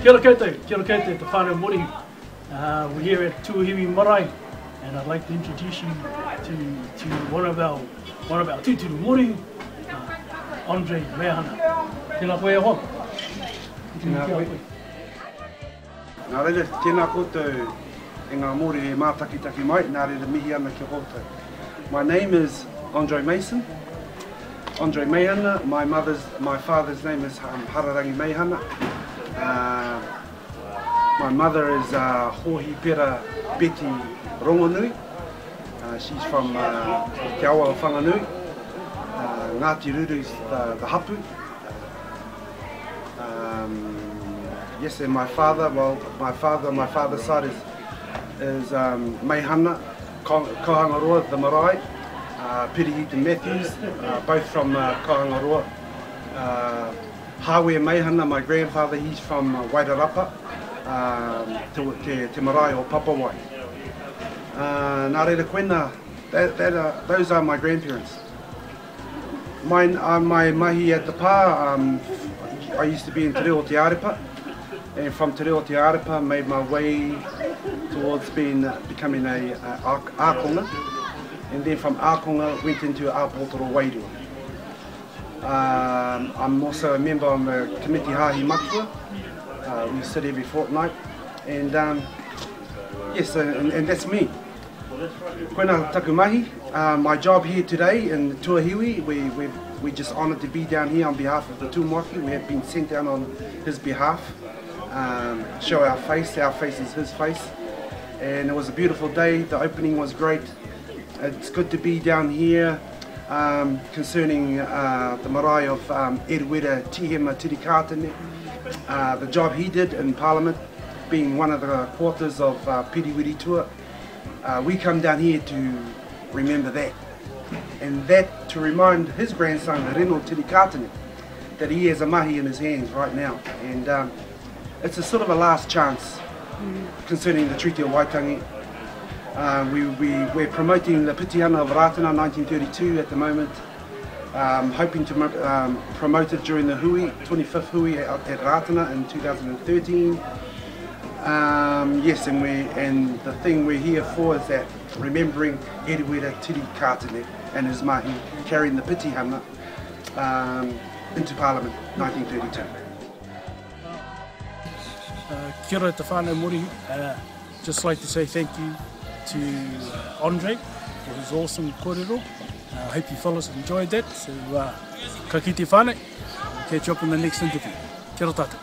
Kia ora koutou, te whānau Morehu. We're here at Tuahiwi Marae, and I'd like to introduce you to one of our tūturu Morehu, Andre Mehana. Tēnā koe e hon. Tēnā koe. Nā reira, tēnā koutou e ngā mōre e mātakitaki mai, nā reira mihi ana ki koutou. My name is Andre Mason. Andre Mehana. My father's name is Hararangi Mehana. My mother is Hohi Pera Betty Rongonui. She's from Te Awa o Whanganui. Ngāti Ruru is the hapu. Yes, and my father's side is Mehana, Kohangaroa, the Marae, Pirihiti Matthews, both from Kohangaroa. Hawe Mehana, my grandfather, he's from Wairarapa, Te Marae o Papawai. Nā reira koena, those are my grandparents. My mahi at the pa, I used to be in Te Reo Te Arepa, and from Te Reo Te Arepa made my way towards becoming a ākonga, and then from ākonga went into āpōtoro wairua. I'm also a member on the Committee Hahi Matua. We sit every fortnight, and yes, and that's me. Koena taku mahi. My job here today in Tuahiwi, we're just honoured to be down here on behalf of the Tūmaki. We have been sent down on his behalf, show our face is his face, and it was a beautiful day. The opening was great. It's good to be down here concerning the marae of Eruera Tihema Tirikātene, the job he did in Parliament, being one of the quarters of Piriwiri Tua. We come down here to remember that, and that to remind his grandson, Reno Tirikātene, that he has a mahi in his hands right now, and it's a sort of a last chance concerning the Treaty of Waitangi. We're promoting the Pitihana of Ratana 1932 at the moment, hoping to promote it during the 25th Hui at Ratana in 2013. Yes, and the thing we're here for is that remembering Eruera Tirikātene and his mahi carrying the Pitihana into Parliament 1932. Kia ora te whānau Morehu. Just like to say thank you to Andre for his awesome kōrero. I hope you fellas have enjoyed that. So, ka kite whānau. Catch you up in the next interview. Kia ora tātou.